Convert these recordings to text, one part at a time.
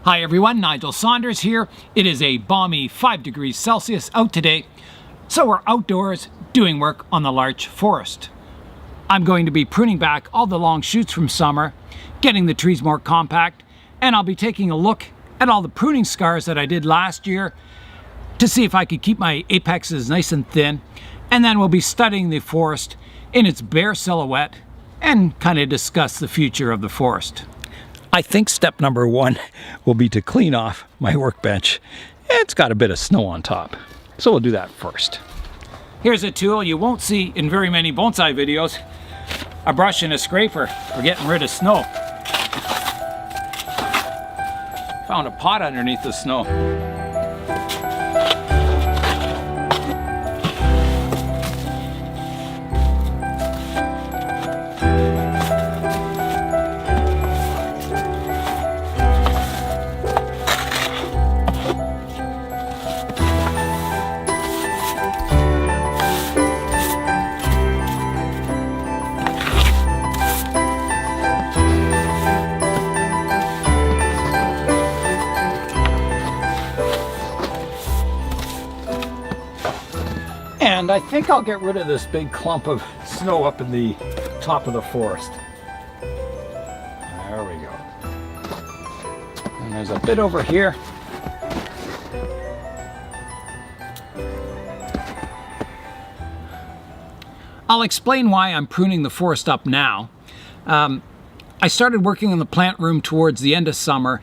Hi everyone, Nigel Saunders here. It is a balmy 5 degrees Celsius out today, so we're outdoors doing work on the larch forest. I'm going to be pruning back all the long shoots from summer, getting the trees more compact, and I'll be taking a look at all the pruning scars that I did last year to see if I could keep my apexes nice and thin, and then we'll be studying the forest in its bare silhouette and kind of discuss the future of the forest. I think step number one will be to clean off my workbench. It's got a bit of snow on top, so we'll do that first. Here's a tool you won't see in very many bonsai videos, a brush and a scraper for getting rid of snow. Found a pot underneath the snow. And I think I'll get rid of this big clump of snow up in the top of the forest. There we go. And there's a bit over here. I'll explain why I'm pruning the forest up now. I started working in the plant room towards the end of summer,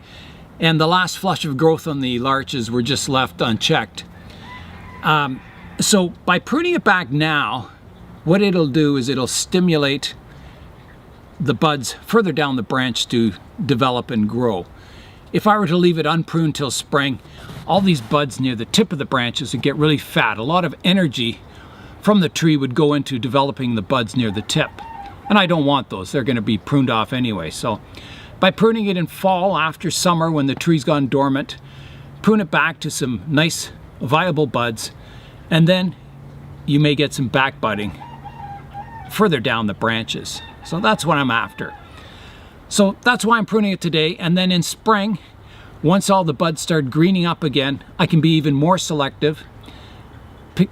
and the last flush of growth on the larches were just left unchecked. So by pruning it back now, what it'll do is it'll stimulate the buds further down the branch to develop and grow. If I were to leave it unpruned till spring, all these buds near the tip of the branches would get really fat. A lot of energy from the tree would go into developing the buds near the tip. And I don't want those. They're going to be pruned off anyway. So by pruning it in fall after summer when the tree's gone dormant, prune it back to some nice viable buds, and then you may get some back budding further down the branches. So that's what I'm after. So that's why I'm pruning it today. And then in spring, once all the buds start greening up again, I can be even more selective,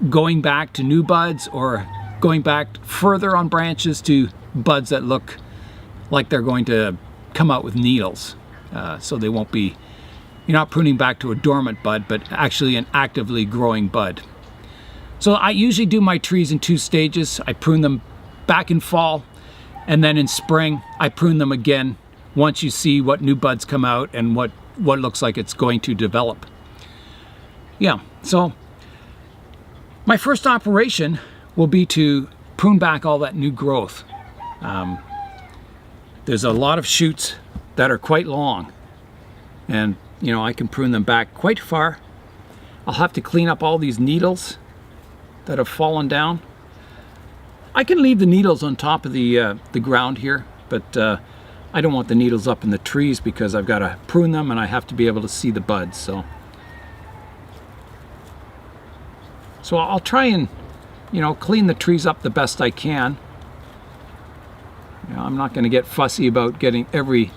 going back to new buds or going back further on branches to buds that look like they're going to come out with needles. So they won't be, you're not pruning back to a dormant bud, but actually an actively growing bud. So I usually do my trees in 2 stages. I prune them back in fall, and then in spring I prune them again once you see what new buds come out and what looks like it's going to develop. Yeah, so my first operation will be to prune back all that new growth. There's a lot of shoots that are quite long, and you know, I can prune them back quite far. I'll have to clean up all these needles that have fallen down. I can leave the needles on top of the ground here, but I don't want the needles up in the trees because I've got to prune them and I have to be able to see the buds. So I'll try and, you know, clean the trees up the best I can. You know, I'm not going to get fussy about getting every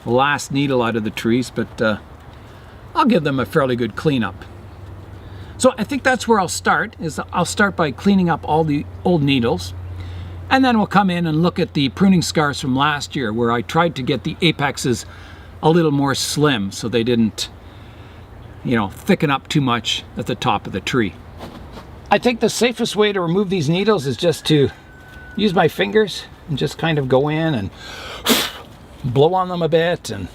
last needle out of the trees, but I'll give them a fairly good cleanup. So I think that's where I'll start, is I'll start by cleaning up all the old needles, and then we'll come in and look at the pruning scars from last year where I tried to get the apexes a little more slim so they didn't, you know, thicken up too much at the top of the tree. I think the safest way to remove these needles is just to use my fingers and just kind of go in and blow on them a bit and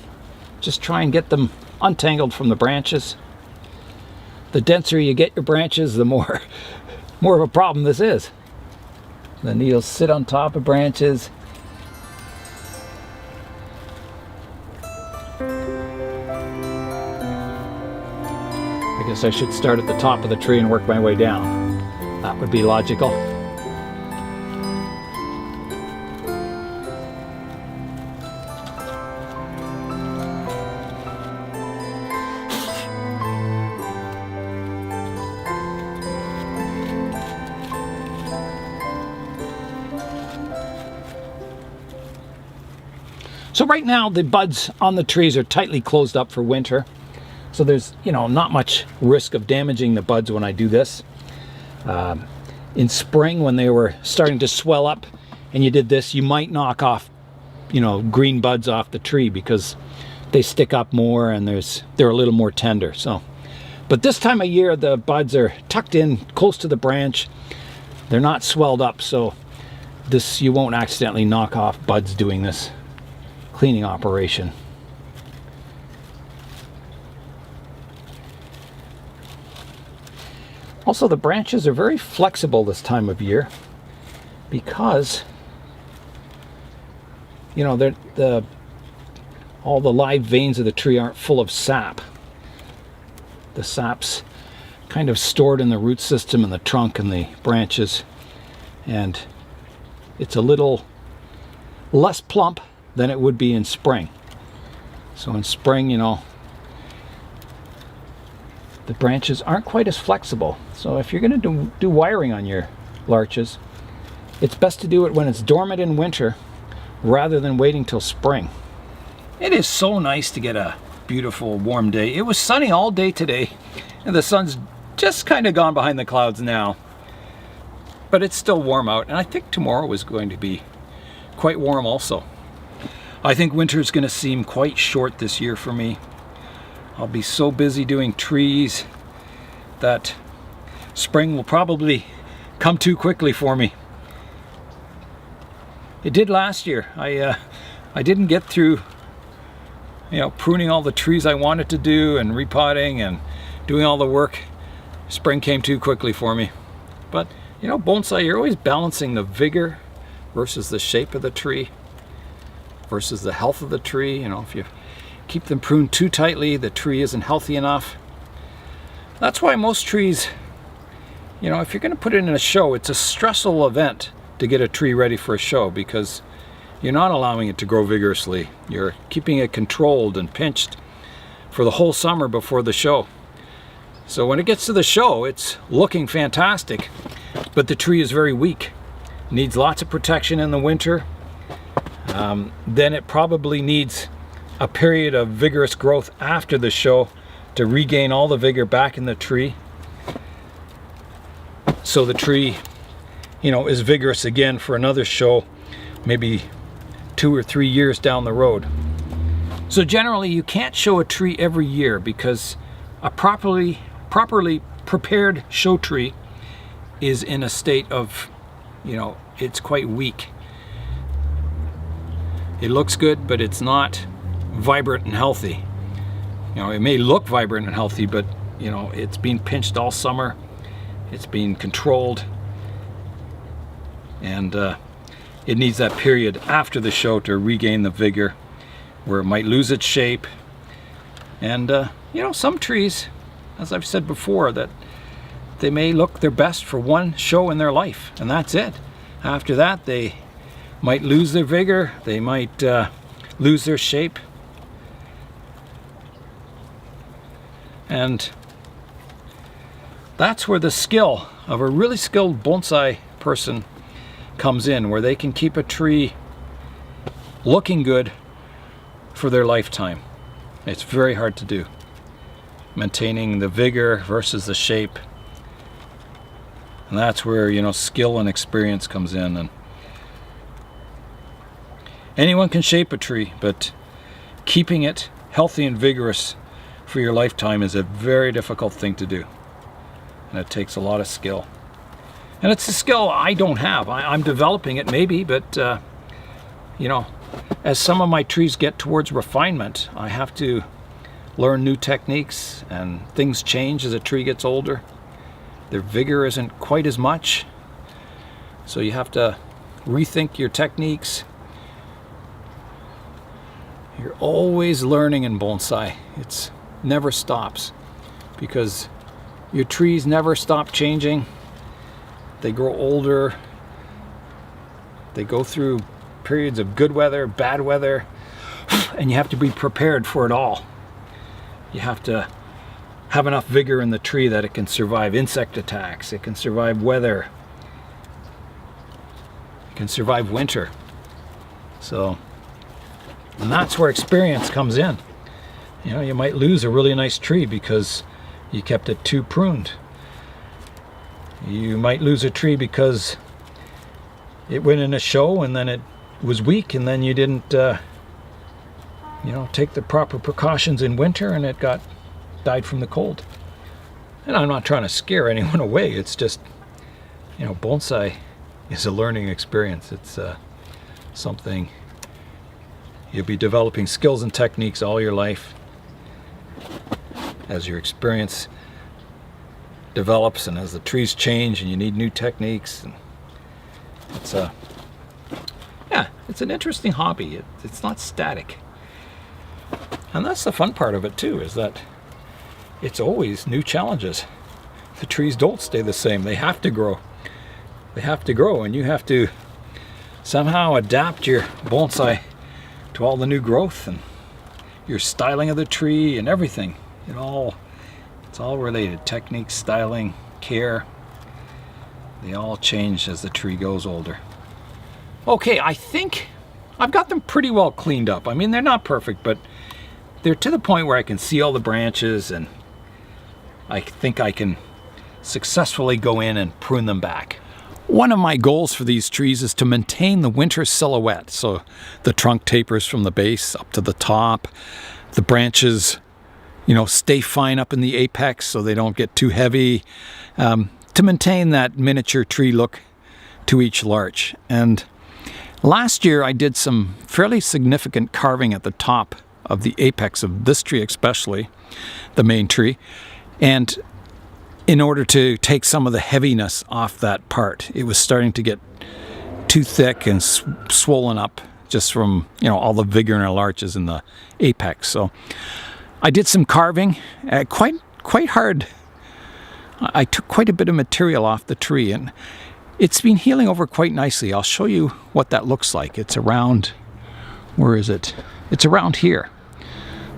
just try and get them untangled from the branches. The denser you get your branches, the more of a problem this is. The needles sit on top of branches. I guess I should start at the top of the tree and work my way down. That would be logical. So right now the buds on the trees are tightly closed up for winter. So there's, not much risk of damaging the buds when I do this. In spring, when they were starting to swell up and you did this, you might knock off, green buds off the tree because they stick up more and they're a little more tender. So, but this time of year, the buds are tucked in close to the branch. They're not swelled up, so you won't accidentally knock off buds doing this cleaning operation. Also, the branches are very flexible this time of year because, all the live veins of the tree aren't full of sap. The sap's kind of stored in the root system and the trunk and the branches, and it's a little less plump than it would be in spring. So in spring, the branches aren't quite as flexible. So if you're going to do wiring on your larches, it's best to do it when it's dormant in winter rather than waiting till spring. It is so nice to get a beautiful warm day. It was sunny all day today, and the sun's just kind of gone behind the clouds now. But it's still warm out, and I think tomorrow is going to be quite warm also. I think winter is going to seem quite short this year for me. I'll be so busy doing trees that spring will probably come too quickly for me. It did last year. I didn't get through pruning all the trees I wanted to do and repotting and doing all the work. Spring came too quickly for me. But bonsai, you're always balancing the vigor versus the shape of the tree versus the health of the tree. If you keep them pruned too tightly, the tree isn't healthy enough. That's why most trees, if you're going to put it in a show, it's a stressful event to get a tree ready for a show because you're not allowing it to grow vigorously. You're keeping it controlled and pinched for the whole summer before the show. So when it gets to the show, it's looking fantastic, but the tree is very weak. It needs lots of protection in the winter. Then it probably needs a period of vigorous growth after the show to regain all the vigor back in the tree, so the tree is vigorous again for another show, maybe 2 or 3 years down the road. So generally you can't show a tree every year because a properly prepared show tree is in a state of, it's quite weak. It looks good, but it's not vibrant and healthy. It may look vibrant and healthy, but it's being pinched all summer. It's being controlled, and it needs that period after the show to regain the vigor, where it might lose its shape. And some trees, as I've said before, that they may look their best for one show in their life, and that's it. After that, they might lose their vigor, they might lose their shape. And that's where the skill of a really skilled bonsai person comes in, where they can keep a tree looking good for their lifetime. It's very hard to do, maintaining the vigor versus the shape. And that's where skill and experience comes in. And anyone can shape a tree, but keeping it healthy and vigorous for your lifetime is a very difficult thing to do, and it takes a lot of skill. And it's a skill I don't have. I'm developing it maybe, but as some of my trees get towards refinement, I have to learn new techniques, and things change as a tree gets older. Their vigor isn't quite as much, so you have to rethink your techniques. You're always learning in bonsai. It never stops, because your trees never stop changing. They grow older. They go through periods of good weather, bad weather, and you have to be prepared for it all. You have to have enough vigor in the tree that it can survive insect attacks, it can survive weather, it can survive winter. So And that's where experience comes in. You know, you might lose a really nice tree because you kept it too pruned. You might lose a tree because it went in a show and then it was weak, and then you didn't you know, take the proper precautions in winter, and it died from the cold. And I'm not trying to scare anyone away. It's just, you know, bonsai is a learning experience. It's something you'll be developing skills and techniques all your life as your experience develops and as the trees change and you need new techniques. And it's yeah, it's an interesting hobby. It's not static. And that's the fun part of it too, is that it's always new challenges. The trees don't stay the same. They have to grow. They have to grow, and you have to somehow adapt your bonsai to all the new growth and your styling of the tree and everything. It's all related. Technique, styling, care. They all change as the tree goes older. Okay, I think I've got them pretty well cleaned up. I mean, they're not perfect, but they're to the point where I can see all the branches, and I think I can successfully go in and prune them back. One of my goals for these trees is to maintain the winter silhouette. So the trunk tapers from the base up to the top. The branches, you know, stay fine up in the apex so they don't get too heavy. To maintain that miniature tree look to each larch. And last year I did some fairly significant carving at the top of the apex of this tree, especially the main tree, and in order to take some of the heaviness off that part. It was starting to get too thick and swollen up just from, you know, all the vigor in our larches in the apex. So I did some carving, quite hard. I took quite a bit of material off the tree, and it's been healing over quite nicely. I'll show you what that looks like. It's around, where is it? It's around here.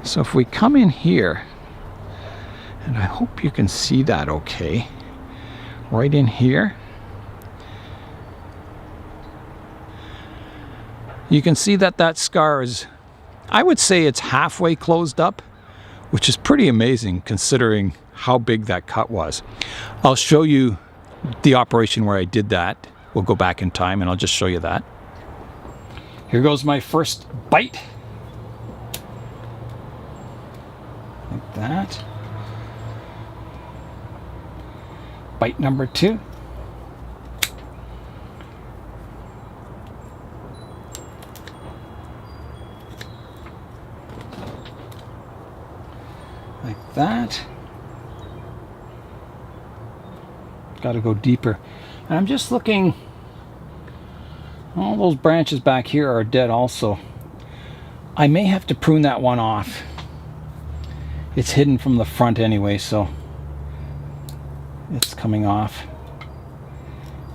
So if we come in here, and I hope you can see that okay, right in here, you can see that that scar is, I would say it's halfway closed up, which is pretty amazing considering how big that cut was. I'll show you the operation where I did that. We'll go back in time and I'll just show you that. Here goes my first bite. Like that. Bite number 2. Like that. Got to go deeper. And I'm just looking, all those branches back here are dead also. I may have to prune that one off. It's hidden from the front anyway, so it's coming off.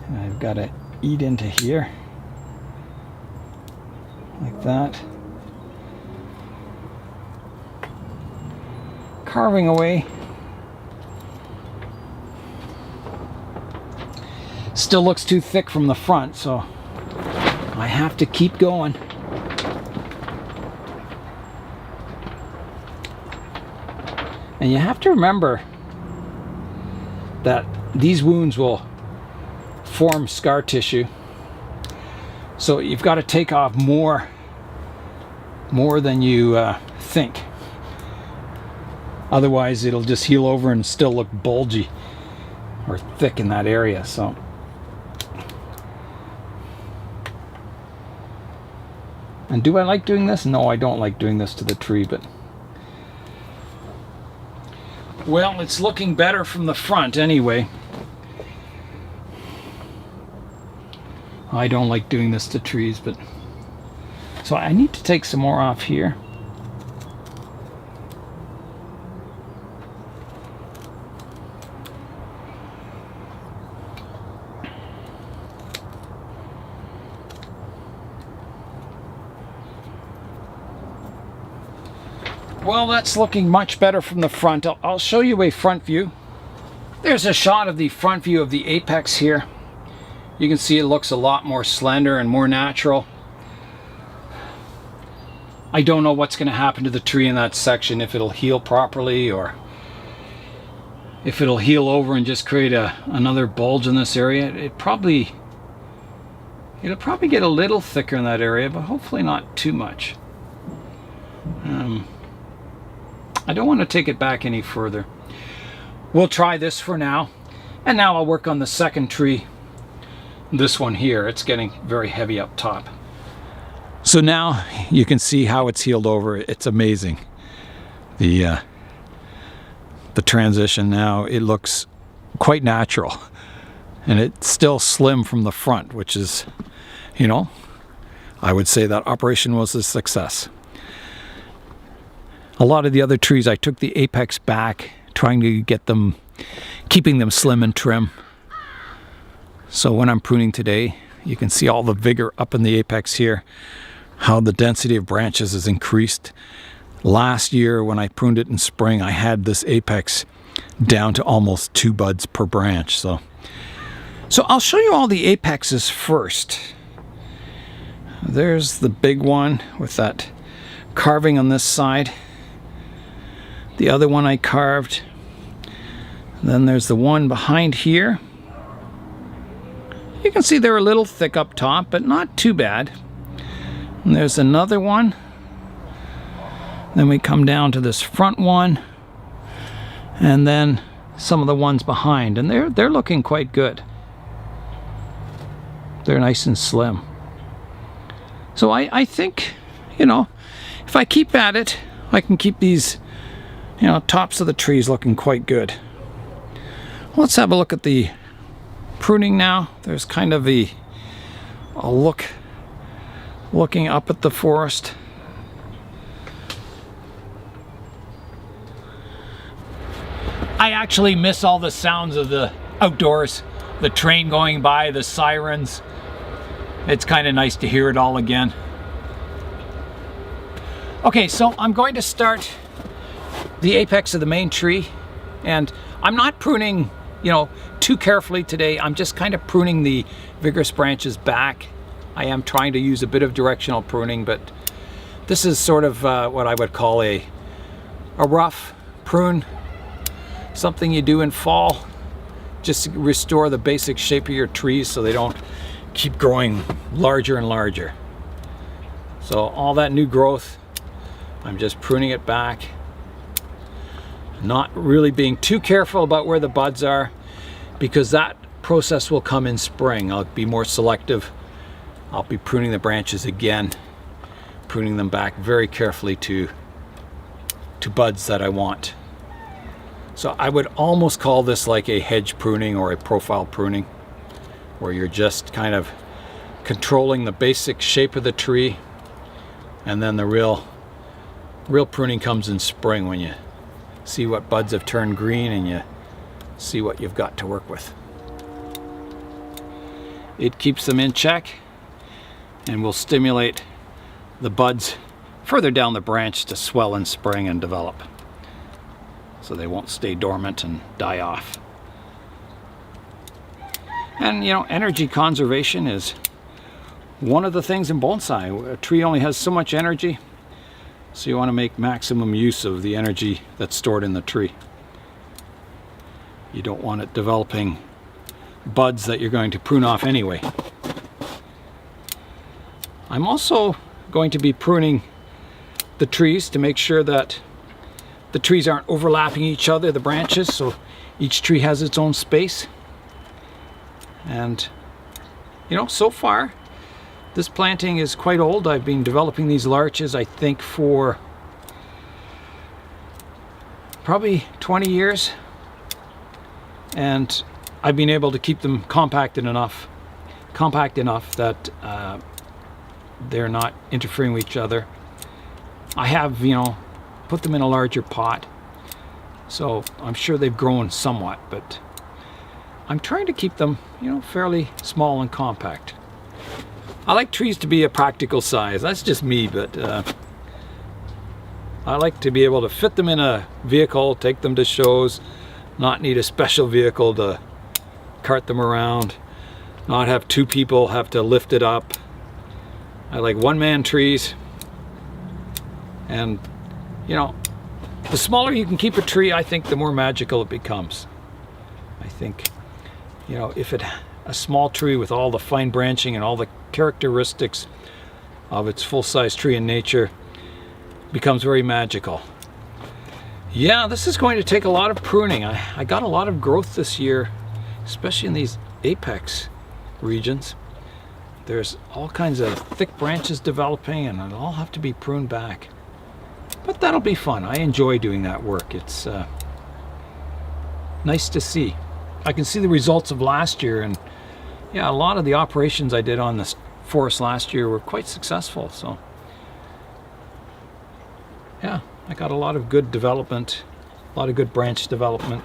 And I've got to eat into here. Like that. Carving away. Still looks too thick from the front, so I have to keep going. And you have to remember that these wounds will form scar tissue, so you've got to take off more than you think. Otherwise it'll just heal over and still look bulgy or thick in that area. So and do I like doing this? No, I don't like doing this to the tree, but well, it's looking better from the front anyway. I don't like doing this to trees, but so I need to take some more off here. Well, that's looking much better from the front. I'll show you a front view. There's a shot of the front view of the apex here. You can see it looks a lot more slender and more natural. I don't know what's going to happen to the tree in that section, if it'll heal properly or if it'll heal over and just create another bulge in this area. It'll probably get a little thicker in that area, but hopefully not too much. I don't want to take it back any further. We'll try this for now, and now I'll work on the second tree. This one here, it's getting very heavy up top. So now you can see how it's healed over. It's amazing. The transition now, it looks quite natural, and it's still slim from the front, which is, you know, I would say that operation was a success. A lot of the other trees, I took the apex back, trying to get them, keeping them slim and trim. So when I'm pruning today, you can see all the vigor up in the apex here, how the density of branches has increased. Last year when I pruned it in spring, I had this apex down to almost 2 buds per branch. So I'll show you all the apexes first. There's the big one with that carving on this side. The other one I carved. Then there's the one behind here. You can see they're a little thick up top, but not too bad. And there's another one. Then we come down to this front one, and then some of the ones behind, and they're looking quite good. They're nice and slim. So I think, you know, if I keep at it, I can keep these, you know, tops of the trees looking quite good. Let's have a look at the pruning now. There's kind of a look looking up at the forest. I actually miss all the sounds of the outdoors, the train going by, the sirens. It's kind of nice to hear it all again. Okay, so I'm going to start the apex of the main tree, and I'm not pruning, you know, too carefully today. I'm just kind of pruning the vigorous branches back. I am trying to use a bit of directional pruning, but this is sort of what I would call a rough prune. Something you do in fall, just to restore the basic shape of your trees so they don't keep growing larger and larger. So all that new growth, I'm just pruning it back. Not really being too careful about where the buds are, because that process will come in spring. I'll be more selective. I'll be pruning the branches again, pruning them back very carefully to buds that I want. So I would almost call this like a hedge pruning or a profile pruning, where you're just kind of controlling the basic shape of the tree, and then the real pruning comes in spring when you see what buds have turned green and you see what you've got to work with. It keeps them in check and will stimulate the buds further down the branch to swell in spring and develop, so they won't stay dormant and die off. And you know, energy conservation is one of the things in bonsai. A tree only has so much energy, so you want to make maximum use of the energy that's stored in the tree. You don't want it developing buds that you're going to prune off anyway. I'm also going to be pruning the trees to make sure that the trees aren't overlapping each other, the branches, so each tree has its own space. And you know, so far this planting is quite old. I've been developing these larches, I think, for probably 20 years, and I've been able to keep them compact enough that they're not interfering with each other. I have, you know, put them in a larger pot, so I'm sure they've grown somewhat, but I'm trying to keep them, you know, fairly small and compact. I like trees to be a practical size. That's just me, but I like to be able to fit them in a vehicle, take them to shows, not need a special vehicle to cart them around, not have two people have to lift it up. I like one-man trees. And, you know, the smaller you can keep a tree, I think the more magical it becomes. I think, you know, if a small tree with all the fine branching and all the characteristics of its full-size tree in nature becomes very magical. Yeah, this is going to take a lot of pruning. I got a lot of growth this year, especially in these apex regions. There's all kinds of thick branches developing and it'll all have to be pruned back. But that'll be fun. I enjoy doing that work. It's nice to see. I can see the results of last year, and yeah, a lot of the operations I did on this forest last year were quite successful. So yeah, I got a lot of good development, a lot of good branch development.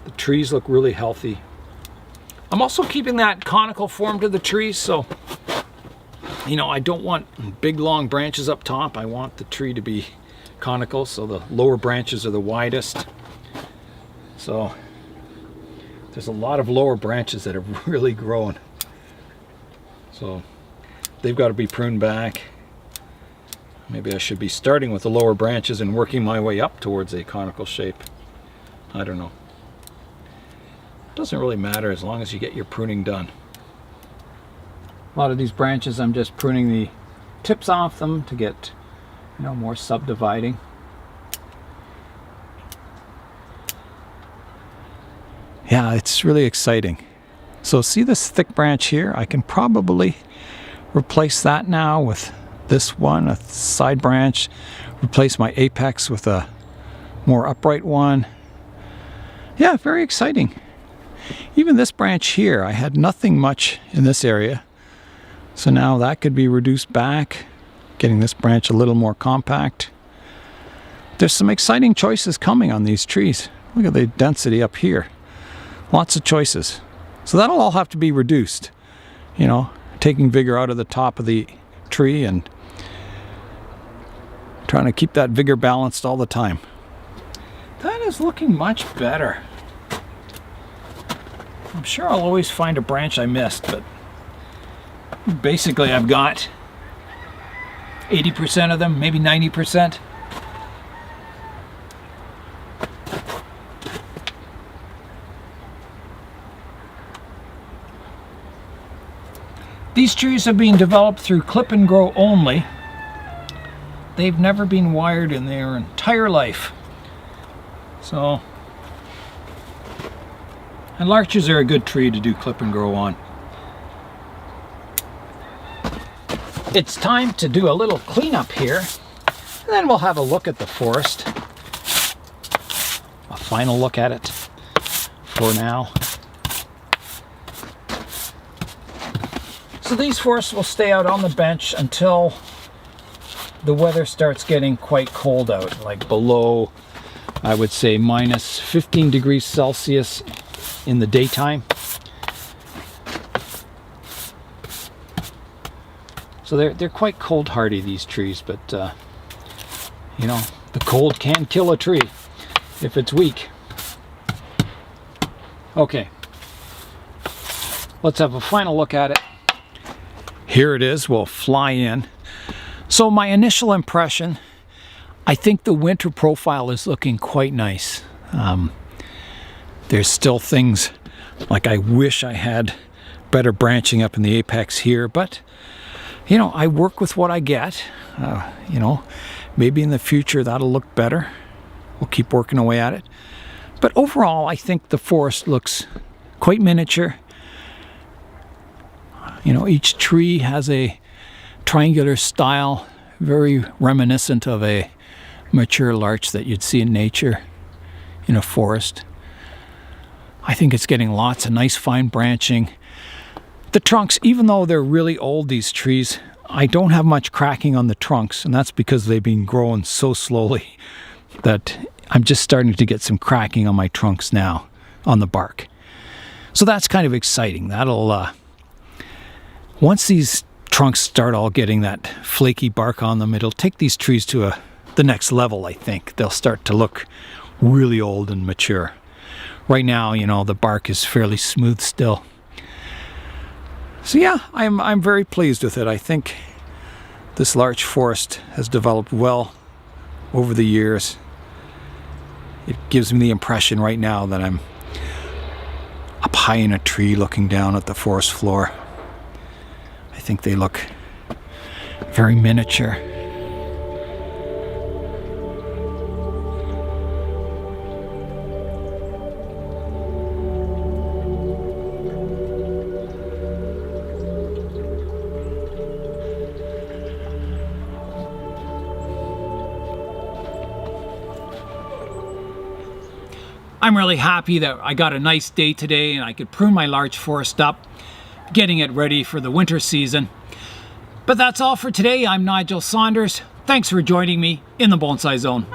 The trees look really healthy. I'm also keeping that conical form to the trees, so you know, I don't want big long branches up top. I want the tree to be conical, so the lower branches are the widest. So there's a lot of lower branches that have really grown. So they've got to be pruned back. Maybe I should be starting with the lower branches and working my way up towards a conical shape. I don't know. It doesn't really matter as long as you get your pruning done. A lot of these branches, I'm just pruning the tips off them to get, you know, more subdividing. Yeah, it's really exciting. So see this thick branch here? I can probably replace that now with this one, a side branch, replace my apex with a more upright one. Yeah, very exciting. Even this branch here, I had nothing much in this area. So now that could be reduced back, getting this branch a little more compact. There's some exciting choices coming on these trees. Look at the density up here. Lots of choices. So that'll all have to be reduced. You know, taking vigor out of the top of the tree and trying to keep that vigor balanced all the time. That is looking much better. I'm sure I'll always find a branch I missed, but basically I've got 80% of them, maybe 90%. These trees have been developed through clip and grow only. They've never been wired in their entire life. So, and larches are a good tree to do clip and grow on. It's time to do a little cleanup here, and then we'll have a look at the forest. A final look at it for now. So these forests will stay out on the bench until the weather starts getting quite cold out, like below, I would say, minus 15 degrees Celsius in the daytime. So they're quite cold hardy, these trees, but you know, the cold can kill a tree if it's weak. Okay, let's have a final look at it. Here it is, we'll fly in. So my initial impression, I think the winter profile is looking quite nice. There's still things like I wish I had better branching up in the apex here, but you know, I work with what I get. You know, maybe in the future that'll look better. We'll keep working away at it. But overall, I think the forest looks quite miniature. You know, each tree has a triangular style, very reminiscent of a mature larch that you'd see in nature in a forest. I think it's getting lots of nice fine branching. The trunks, even though they're really old, these trees, I don't have much cracking on the trunks, and that's because they've been growing so slowly that I'm just starting to get some cracking on my trunks now, on the bark. So that's kind of exciting. That'll, once these trunks start all getting that flaky bark on them, it'll take these trees to the next level, I think. They'll start to look really old and mature. Right now, you know, the bark is fairly smooth still. So yeah, I'm very pleased with it. I think This larch forest has developed well over the years. It gives me the impression right now that I'm up high in a tree looking down at the forest floor. I think they look very miniature. I'm really happy that I got a nice day today and I could prune my larch forest up, getting it ready for the winter season. But that's all for today. I'm Nigel Saunders. Thanks for joining me in the Bonsai Zone.